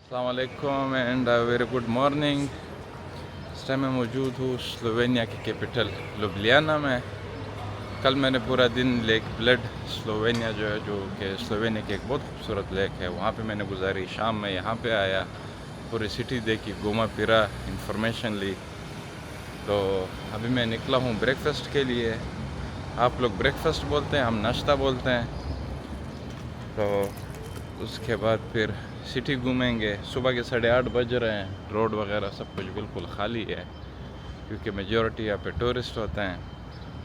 अस्सलाम वालेकुम and very good morning. इस टाइम मैं मौजूद हूँ स्लोवेनिया की कैपिटल लुब्लियाना में। कल मैंने पूरा दिन लेक ब्लड स्लोवेनिया जो है, जो कि स्लोवेनिया की एक बहुत खूबसूरत लेक है, वहाँ पे मैंने गुजारी। शाम में यहाँ पे आया, पूरी सिटी देखी, घूमा फिरा, इंफॉर्मेशन ली। तो अभी मैं निकला हूँ ब्रेकफास्ट के लिए। आप लोग ब्रेकफास्ट बोलते हैं, हम नाश्ता बोलते हैं। तो उसके बाद फिर सिटी घूमेंगे। सुबह के 8:30 बज रहे हैं। रोड वगैरह सब कुछ बिल्कुल खाली है, क्योंकि मेजॉरिटी यहाँ पे टूरिस्ट होते हैं।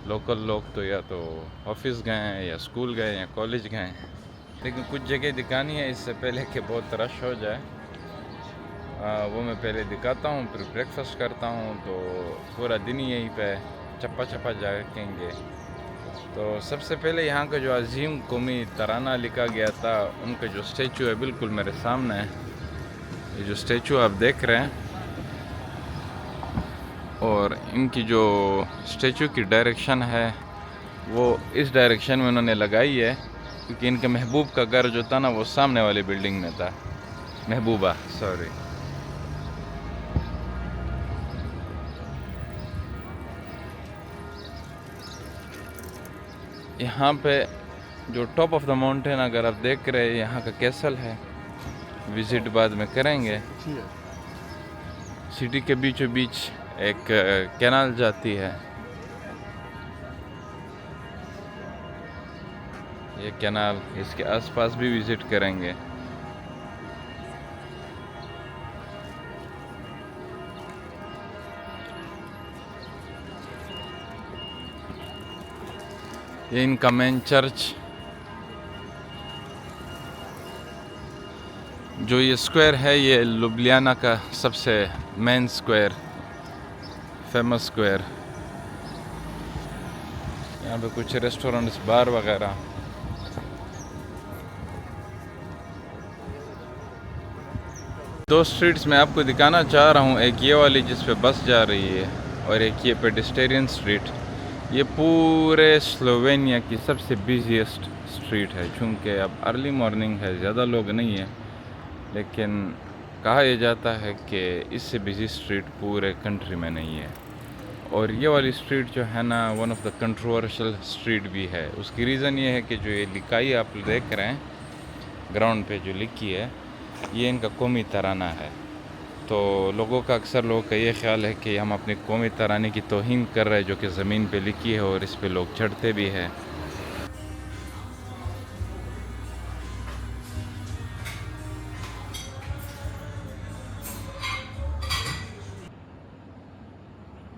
लोकल लोग तो या तो ऑफिस गए हैं, या स्कूल गए हैं, या कॉलेज गए हैं। लेकिन कुछ जगह दिखानी है इससे पहले कि बहुत रश हो जाए। वो मैं पहले दिखाता हूँ, फिर ब्रेकफास्ट करता हूँ। तो पूरा दिन ही यहीं पे चप्पा चप्पा जाएंगे। तो सबसे पहले यहाँ का जो अजीम कौमी तराना लिखा गया था, उनका जो स्टैचू है बिल्कुल मेरे सामने है। ये जो स्टैचू आप देख रहे हैं, और इनकी जो स्टैचू की डायरेक्शन है वो इस डायरेक्शन में उन्होंने लगाई है, क्योंकि इनके महबूब का घर जो था ना, वो सामने वाली बिल्डिंग में था। महबूबा, सॉरी। यहाँ पे जो टॉप ऑफ द माउंटेन अगर आप देख रहे हैं, यहाँ का कैसल है। विजिट बाद में करेंगे। सिटी के बीचों बीच एक कैनाल जाती है। ये कैनाल, इसके आसपास भी विजिट करेंगे। ये इनका मेन चर्च, जो ये स्क्वायर है, ये लुब्लियाना का सबसे मेन स्क्वायर, फेमस स्क्वायर। यहाँ पे कुछ रेस्टोरेंट्स, बार वगैरह। दो स्ट्रीट्स मैं आपको दिखाना चाह रहा हूँ, एक ये वाली जिस पे बस जा रही है, और एक ये पेडिस्टेरियन स्ट्रीट। ये पूरे स्लोवेनिया की सबसे बिजीएस्ट स्ट्रीट है। चूँकि अब अर्ली मॉर्निंग है, ज़्यादा लोग नहीं है, लेकिन कहा यह जाता है कि इससे बिजी स्ट्रीट पूरे कंट्री में नहीं है। और ये वाली स्ट्रीट जो है ना, one of the controversial street भी है। उसकी रीज़न ये है कि जो ये लिखाई आप देख रहे हैं ग्राउंड पे जो लिखी है, ये इनका कौमी तराना है। तो लोगों का ये ख्याल है कि हम अपने कौमी तराने की तौहीन कर रहे हैं, जो कि ज़मीन पे लिखी है, और इस पे लोग चढ़ते भी हैं।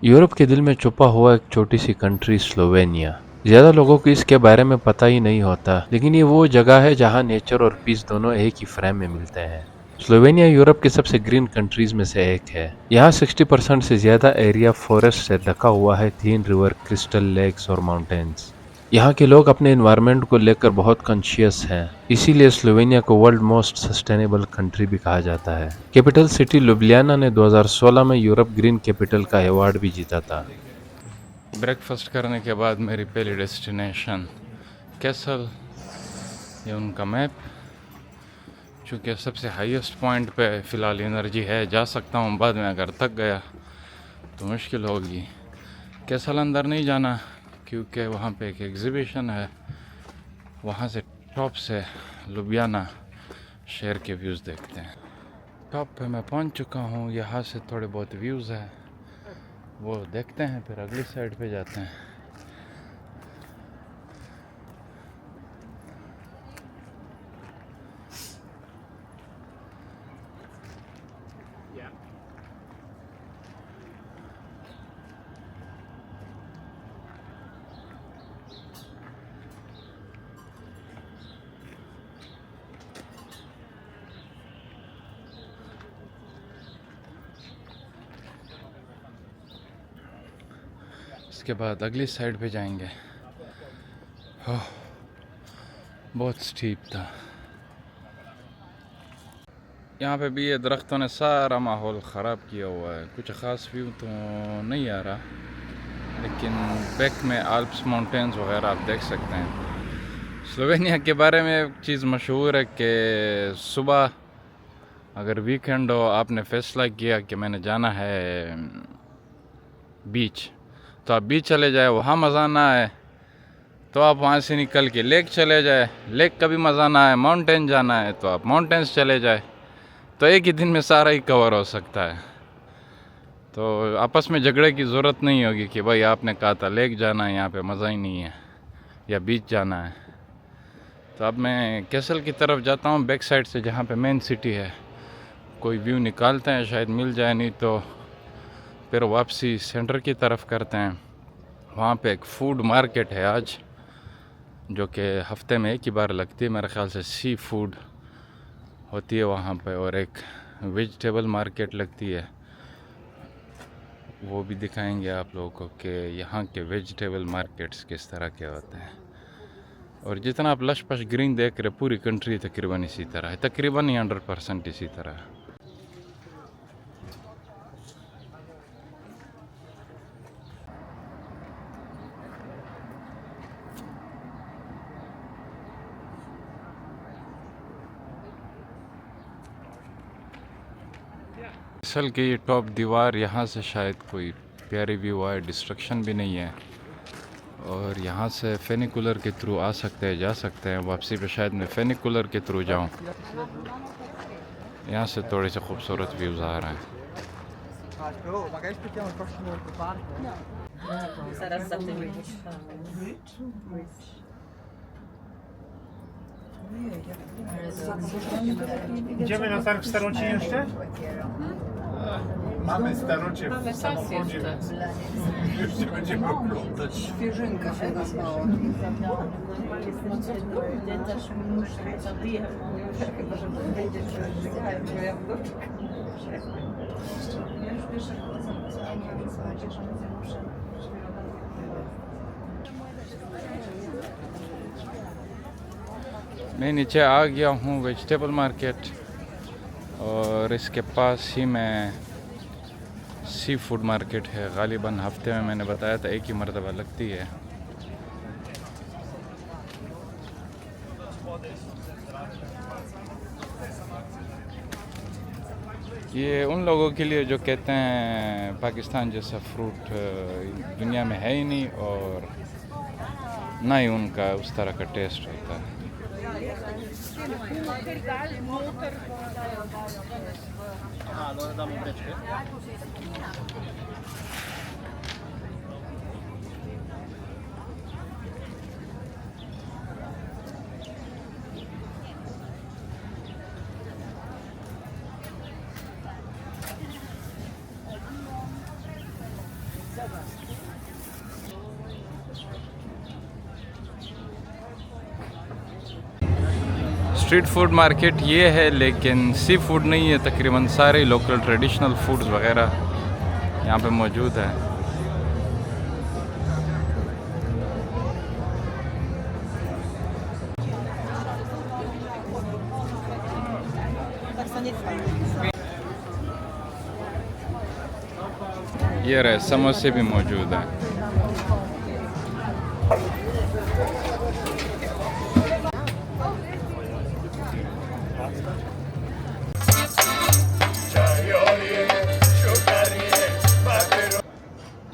यूरोप के दिल में छुपा हुआ एक छोटी सी कंट्री स्लोवेनिया। ज्यादा लोगों को इसके बारे में पता ही नहीं होता, लेकिन ये वो जगह है जहाँ नेचर और पीस दोनों एक ही फ्रेम में मिलते हैं। स्लोवेनिया यूरोप के सबसे ग्रीन कंट्रीज में से एक है। यहाँ 60% से ज्यादा एरिया फॉरेस्ट से ढका हुआ है, 3 रिवर, क्रिस्टल लेक्स और माउंटेन्स। यहाँ के लोग अपने एनवायरनमेंट को लेकर बहुत कॉन्शियस हैं, इसीलिए स्लोवेनिया को वर्ल्ड मोस्ट सस्टेनेबल कंट्री भी कहा जाता है। कैपिटल सिटी लुब्लियाना ने 2016 में यूरोप ग्रीन कैपिटल का अवार्ड भी जीता था। ब्रेकफास्ट करने के बाद मेरी पहली डेस्टिनेशन कैसल। ये उनका मैप। चूँकि सबसे हाईएस्ट पॉइंट पे फ़िलहाल एनर्जी है, जा सकता हूँ। बाद में अगर थक गया तो मुश्किल होगी। कैसल अंदर नहीं जाना, क्योंकि वहाँ पे एक एग्ज़िबिशन है। वहाँ से टॉप से लुबियाना शहर के व्यूज़ देखते हैं। टॉप पे मैं पहुँच चुका हूँ। यहाँ से थोड़े बहुत व्यूज़ है, वो देखते हैं, फिर अगली साइड पे जाते हैं। इसके बाद अगली साइड पे जाएंगे। ओह, बहुत स्टीप था। यहाँ पे भी ये दरख्तों ने सारा माहौल ख़राब किया हुआ है। कुछ ख़ास व्यू तो नहीं आ रहा, लेकिन बैक में आल्प्स माउंटेन्स वगैरह आप देख सकते हैं। स्लोवेनिया के बारे में एक चीज़ मशहूर है कि सुबह अगर वीकेंड हो, आपने फैसला किया कि मैंने जाना है बीच, तो आप बीच चले जाए। वहाँ मज़ा ना आए तो आप वहाँ से निकल के लेक चले जाए। लेक का भी मज़ा ना आए, माउंटेन जाना है तो आप माउंटेन्स चले जाए। तो एक ही दिन में सारा ही कवर हो सकता है। तो आपस में झगड़े की ज़रूरत नहीं होगी कि भाई आपने कहा था लेक जाना है, यहाँ पे मज़ा ही नहीं है, या बीच जाना है। तो अब मैं कैसल की तरफ जाता हूँ, बैक साइड से, जहाँ पे मेन सिटी है। कोई व्यू निकालते हैं, शायद मिल जाए, नहीं तो फिर वापसी सेंटर की तरफ करते हैं। वहाँ पे एक फूड मार्केट है आज, जो कि हफ्ते में एक ही बार लगती है मेरे ख्याल से। सी फूड होती है वहाँ पे, और एक वेजिटेबल मार्केट लगती है। वो भी दिखाएंगे आप लोगों को कि यहाँ के वेजिटेबल मार्केट्स किस तरह के होते हैं। और जितना आप लश पश ग्रीन देख रहे, पूरी कंट्री तकरीबन इसी तरह है, तकरीबन ही 100% इसी तरह है। असल की ये टॉप दीवार, यहाँ से शायद कोई प्यारी व्यू आए, डिस्ट्रक्शन भी नहीं है। और यहाँ से फेनिकुलर के थ्रू आ सकते हैं, जा सकते हैं। वापसी पे शायद मैं फेनिकुलर के थ्रू जाऊँ। यहाँ से थोड़े से खूबसूरत व्यूज़ आ रहे हैं। Idziemy na targ w Starocie jeszcze? Mamy starocie Mamy w czas samochodzie, jeszcze. więc już nie będziemy oglądać. Świeżynka się nazywało. Też muszę zabijać. Chyba, że wyjdzie, że bo ja wnuczka. Ja już pierwszy raz मैं नीचे आ गया हूँ vegetable market, और इसके पास ही में sea food market है। गालिबन हफ्ते में, मैंने बताया था, एक ही मरतबा लगती है। ये उन लोगों के लिए जो कहते हैं पाकिस्तान जैसा फ्रूट दुनिया में है ही नहीं, और ना ही उनका उस तरह का टेस्ट होता है। स्ट्रीट फूड मार्केट ये है, लेकिन सी फूड नहीं है। तकरीबन सारे लोकल ट्रेडिशनल फूड्स वगैरह यहाँ पे मौजूद है। ये रहे, समोसे भी मौजूद हैं।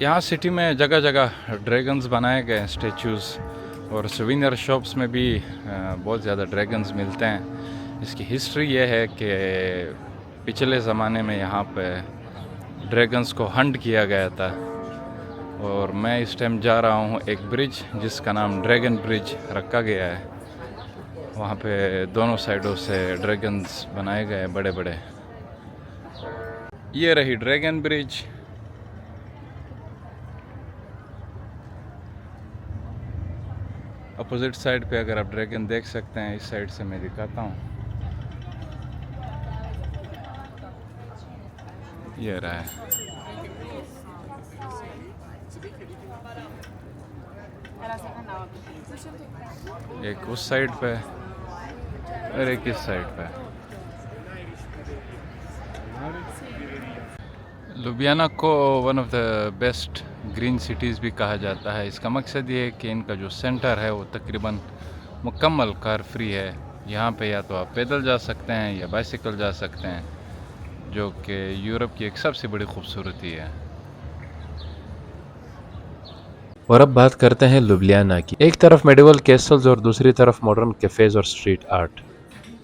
यहाँ सिटी में जगह जगह ड्रैगन्स बनाए गए हैं, स्टैचूज़, और सुविनियर शॉप्स में भी बहुत ज़्यादा ड्रैगन्स मिलते हैं। इसकी हिस्ट्री ये है कि पिछले ज़माने में यहाँ पे ड्रैगन्स को हंट किया गया था। और मैं इस टाइम जा रहा हूँ एक ब्रिज जिसका नाम ड्रैगन ब्रिज रखा गया है। वहाँ पे दोनों साइडों से ड्रैगन्स बनाए गए हैं बड़े बड़े। ये रही ड्रैगन ब्रिज। अपोजिट साइड पे अगर आप ड्रैगन देख सकते हैं, इस साइड से मैं दिखाता हूँ। ये रहा है। एक उस साइड पे और एक इस साइड पे। लुबियाना को one of the best green cities भी कहा जाता है। इसका मकसद ये है कि इनका जो सेंटर है वो तकरीबन मुकम्मल कार फ्री है। यहाँ पे या तो आप पैदल जा सकते हैं या बाइसिकल जा सकते हैं, जो कि यूरोप की एक सबसे बड़ी खूबसूरती है। और अब बात करते हैं लुब्लियाना की। एक तरफ मेडिवल कैसल्स और दूसरी तरफ मॉडर्न कैफेज और स्ट्रीट आर्ट।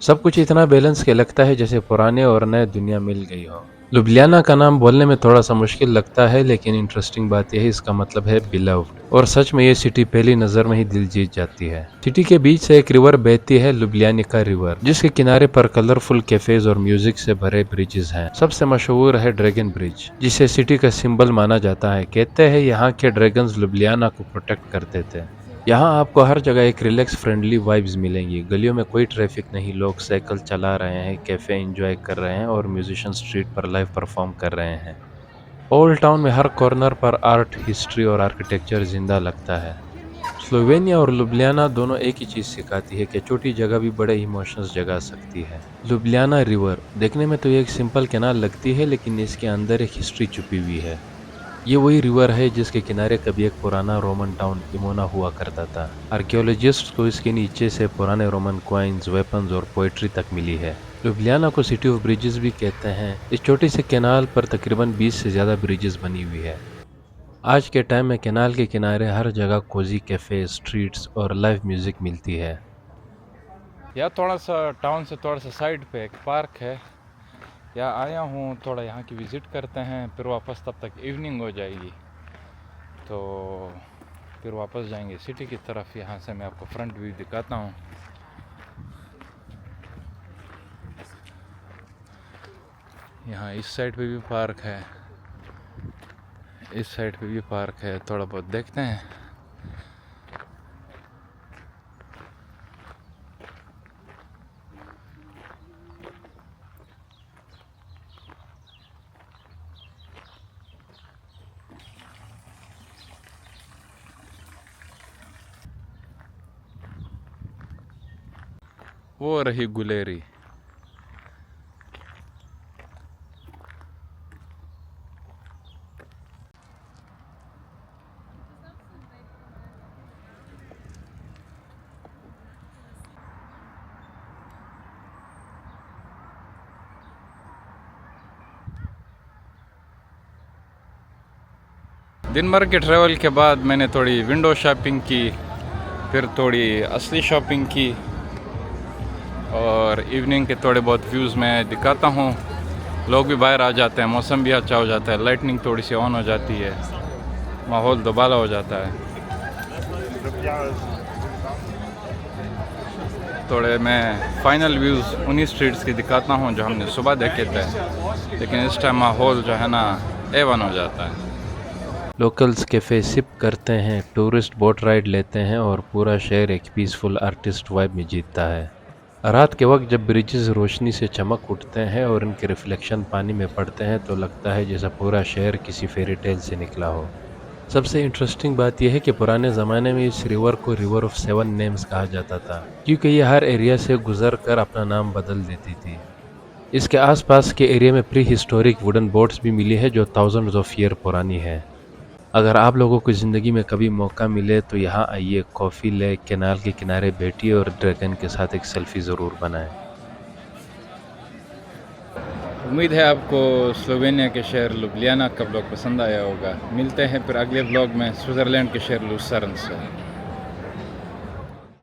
सब कुछ इतना बैलेंस के लगता है जैसे पुराने और नए दुनिया मिल गई हो। लुब्लियाना का नाम बोलने में थोड़ा सा मुश्किल लगता है, लेकिन इंटरेस्टिंग बात यह है इसका मतलब है बिलव्ड, और सच में ये सिटी पहली नजर में ही दिल जीत जाती है। सिटी के बीच से एक रिवर बहती है, लुब्लियानिका रिवर, जिसके किनारे पर कलरफुल कैफेज और म्यूजिक से भरे ब्रिजेस हैं। सबसे मशहूर है ड्रैगन ब्रिज, जिसे सिटी का सिंबल माना जाता है। कहते हैं यहाँ के ड्रैगन्स लुब्लियाना को प्रोटेक्ट करते थे। यहाँ आपको हर जगह एक रिलैक्स फ्रेंडली वाइब्स मिलेंगी। गलियों में कोई ट्रैफिक नहीं, लोग साइकिल चला रहे हैं, कैफे एंजॉय कर रहे हैं और म्यूजिशियन स्ट्रीट पर लाइव परफॉर्म कर रहे हैं। ओल्ड टाउन में हर कॉर्नर पर आर्ट, हिस्ट्री और आर्किटेक्चर जिंदा लगता है। स्लोवेनिया और लुब्लियाना दोनों एक ही चीज़ सिखाती है कि छोटी जगह भी बड़े इमोशंस जगा सकती है। लुब्लियाना रिवर देखने में तो ये एक सिंपल कैनाल लगती है, लेकिन इसके अंदर एक हिस्ट्री छुपी हुई है। ये वही रिवर है जिसके किनारे कभी एक पुराना रोमन टाउन इमोना हुआ करता था। आर्कियोलॉजिस्ट को इसके नीचे से पुराने रोमन कॉइन्स, वेपन्स और पोइट्री तक मिली है। लुब्लियाना को सिटी ऑफ ब्रिजेस भी कहते हैं। इस छोटी से कैनाल पर तकरीबन 20 से ज़्यादा ब्रिजेस बनी हुई है। आज के टाइम में कैनाल के किनारे हर जगह कोजी कैफे, स्ट्रीट्स और लाइव म्यूजिक मिलती है। या थोड़ा सा टाउन से थोड़ा सा साइड पे एक पार्क है, या आया हूँ, थोड़ा यहाँ की विज़िट करते हैं, फिर वापस तब तक इवनिंग हो जाएगी, तो फिर वापस जाएंगे सिटी की तरफ। यहाँ से मैं आपको फ्रंट व्यू दिखाता हूँ। यहाँ इस साइड पे भी पार्क है, इस साइड पे भी पार्क है, थोड़ा बहुत देखते हैं। वो रही गुलेरी। दिन भर के ट्रैवल के बाद मैंने थोड़ी विंडो शॉपिंग की, फिर थोड़ी असली शॉपिंग की, और इवनिंग के थोड़े बहुत व्यूज़ मैं दिखाता हूँ। लोग भी बाहर आ जाते हैं, मौसम भी अच्छा हो जाता है, लाइटनिंग थोड़ी सी ऑन हो जाती है, माहौल दोबाला हो जाता है। थोड़े मैं फाइनल व्यूज़ उन्हीं स्ट्रीट्स की दिखाता हूँ जो हमने सुबह देखे थे, लेकिन इस टाइम माहौल जो है ना A1 हो जाता है। लोकल्स कैफ़े सिप करते हैं, टूरिस्ट बोट राइड लेते हैं और पूरा शहर एक पीसफुल आर्टिस्ट वाइब में जीतता है। रात के वक्त जब ब्रिजेस रोशनी से चमक उठते हैं और इनके रिफ्लेक्शन पानी में पड़ते हैं तो लगता है जैसा पूरा शहर किसी फेरी टेल से निकला हो। सबसे इंटरेस्टिंग बात यह है कि पुराने ज़माने में इस रिवर को रिवर ऑफ 7 नेम्स कहा जाता था, क्योंकि ये हर एरिया से गुजर कर अपना नाम बदल देती थी। इसके आसपास के एरिया में प्री हिस्टोरिक वुडन बोट्स भी मिली है जो थाउजेंड्स ऑफ ईयर पुरानी है। अगर आप लोगों को ज़िंदगी में कभी मौका मिले तो यहाँ आइए, कॉफ़ी ले, कैनाल के किनारे बैठिए और ड्रैगन के साथ एक सेल्फी ज़रूर बनाएं। उम्मीद है आपको स्लोवेनिया के शहर लुब्लियाना का ब्लॉग पसंद आया होगा। मिलते हैं फिर अगले ब्लॉग में स्विट्ज़रलैंड के शहर लुसर्न से।